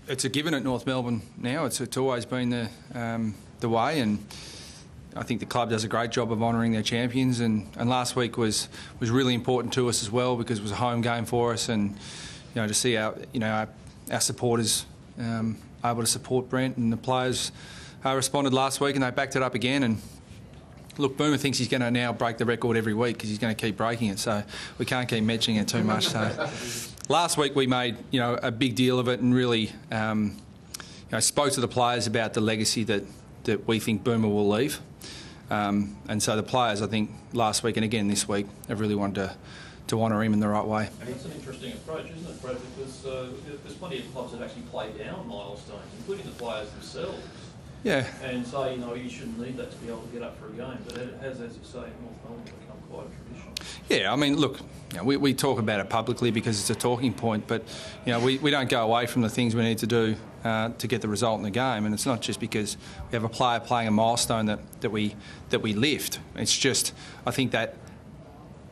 it's a given at North Melbourne now. It's always been the way, and I think the club does a great job of honouring their champions. And last week was really important to us as well, because it was a home game for us, and to see our supporters able to support Brent, and the players responded last week and they backed it up again. And look, Boomer thinks he's going to now break the record every week because he's going to keep breaking it, so we can't keep mentioning it too much. So last week we made a big deal of it, and really spoke to the players about the legacy that we think Boomer will leave. And so the players, I think, last week and again this week, have really wanted to honour him in the right way. And it's an interesting approach, isn't it, Brad? Because there's plenty of clubs that actually play down milestones, including the players themselves. Yeah. And say, you shouldn't need that to be able to get up for a game. But it has, as you say, in North Melbourne become quite a tradition. Yeah, I mean, look, we talk about it publicly because it's a talking point, but we don't go away from the things we need to do to get the result in the game. And it's not just because we have a player playing a milestone that we lift. It's just, I think, that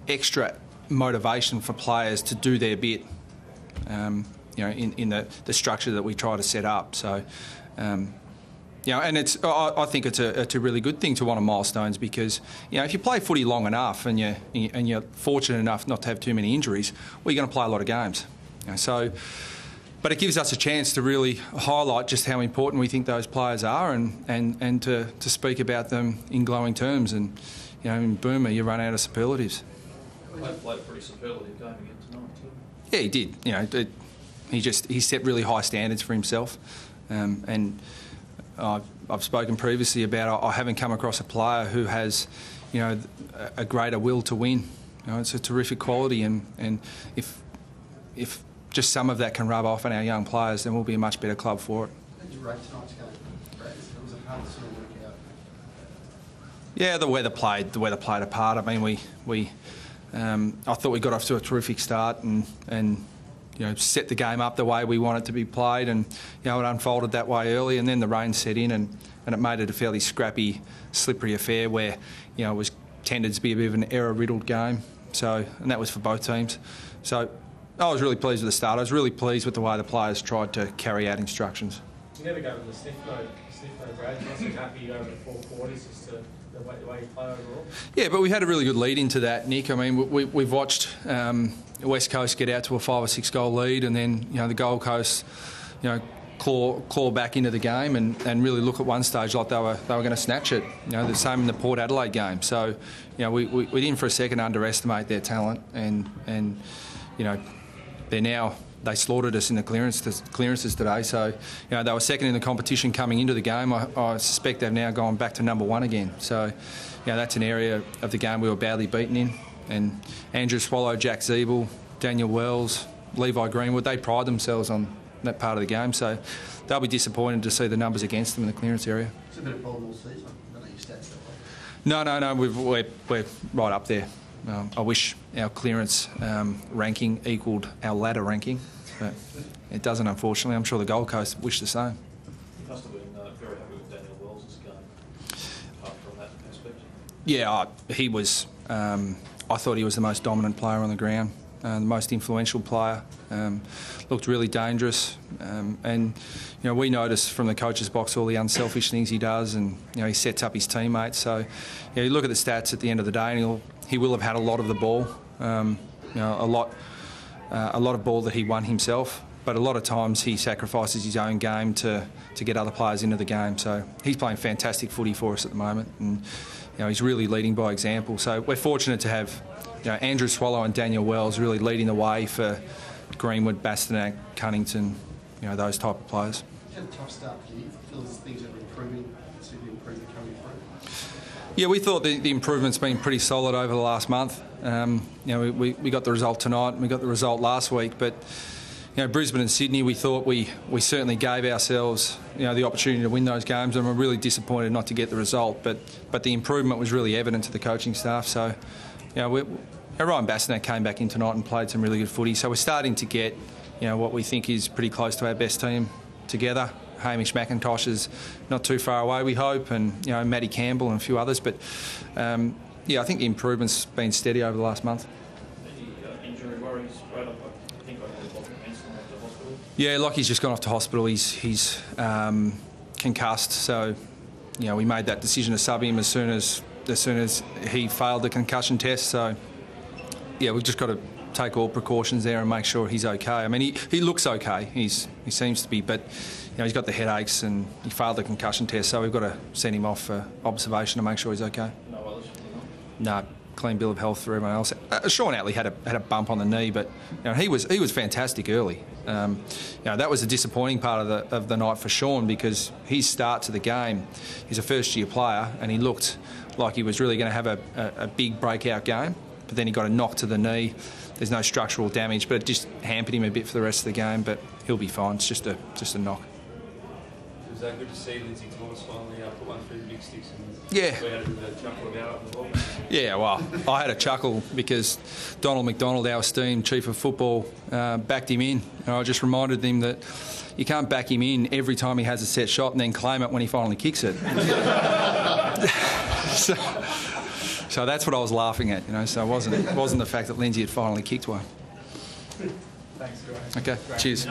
extra motivation for players to do their bit, in the structure that we try to set up. So. And I think it's a really good thing to honour milestones, because if you play footy long enough and you're fortunate enough not to have too many injuries, well, you're going to play a lot of games. But it gives us a chance to really highlight just how important we think those players are, and to speak about them in glowing terms. And in Boomer, you run out of superlatives. He played a pretty superlative game again tonight too. Yeah, he did. He set really high standards for himself, and. I've spoken previously about I haven't come across a player who has, a greater will to win. It's a terrific quality, and if just some of that can rub off on our young players, then we'll be a much better club for it. How did you rate tonight's game, Brad? It was a hard to sort of work out. Yeah, the weather played a part. I mean, I thought we got off to a terrific start and set the game up the way we want it to be played, and it unfolded that way early, and then the rain set in, and it made it a fairly scrappy, slippery affair where it was tended to be a bit of an error-riddled game. So, and that was for both teams. So I was really pleased with the start. I was really pleased with the way the players tried to carry out instructions. You never go with the sniff mode, Brad. You're not so happy over the 4 quarters as to the way you play overall? Yeah, but we had a really good lead into that, Nick. I mean, we've watched West Coast get out to a 5 or 6 goal lead, and then the Gold Coast claw back into the game and really look at one stage like they were going to snatch it. The same in the Port Adelaide game. So we didn't for a second underestimate their talent, and they slaughtered us in the clearances today. So they were second in the competition coming into the game. I suspect they've now gone back to number 1 again. So that's an area of the game we were badly beaten in. And Andrew Swallow, Jack Zeeble, Daniel Wells, Levi Greenwood, they pride themselves on that part of the game. So they'll be disappointed to see the numbers against them in the clearance area. It's a bit of problem all season. I don't know your stats that way. No, we're right up there. I wish our clearance ranking equalled our ladder ranking, but it doesn't, unfortunately. I'm sure the Gold Coast wish the same. You must have been very happy with Daniel Wells' game, apart from that aspect. Yeah, he was. I thought he was the most dominant player on the ground, the most influential player. Looked really dangerous, and we notice from the coach's box all the unselfish things he does, and he sets up his teammates. So you look at the stats at the end of the day, and he will have had a lot of the ball, a lot of ball that he won himself. But a lot of times he sacrifices his own game to get other players into the game. So he's playing fantastic footy for us at the moment, and he's really leading by example. So we're fortunate to have Andrew Swallow and Daniel Wells really leading the way for Greenwood, Bastanak, Cunnington, those type of players. You had a tough start for you. I feel as things are improving, see the improvement coming through. Yeah, we thought the improvement's been pretty solid over the last month. We got the result tonight, and we got the result last week, but Brisbane and Sydney, we thought we certainly gave ourselves the opportunity to win those games, and we're really disappointed not to get the result. But the improvement was really evident to the coaching staff. So Ryan Bastanak came back in tonight and played some really good footy. So we're starting to get what we think is pretty close to our best team together. Hamish McIntosh is not too far away, we hope, and Matty Campbell and a few others. But I think the improvement's been steady over the last month. Any injury worries? I think I heard Bob Hanson at the hospital. Yeah, Lockie's just gone off to hospital. He's concussed, so we made that decision to sub him as soon as he failed the concussion test. So yeah, we've just got to take all precautions there and make sure he's okay. I mean, he looks okay. He seems to be, but he's got the headaches and he failed the concussion test, so we've got to send him off for observation to make sure he's okay. No others? No, clean bill of health for everyone else. Sean Atley had a bump on the knee, but he was fantastic early. That was a disappointing part of the night for Sean, because his start to the game, he's a first-year player and he looked like he was really going to have a big breakout game, but then he got a knock to the knee. There's no structural damage, but it just hampered him a bit for the rest of the game, but he'll be fine. It's just a knock. Was that good to see Lindsay Thomas finally put one through the big sticks? And Yeah. we had a bit of a chuckle about it on the ball? Yeah, well, I had a chuckle because Donald McDonald, our esteemed Chief of Football, backed him in. And I just reminded him that you can't back him in every time he has a set shot and then claim it when he finally kicks it. So that's what I was laughing at, So it wasn't the fact that Lindsay had finally kicked one. Thanks, Graham. Okay, cheers.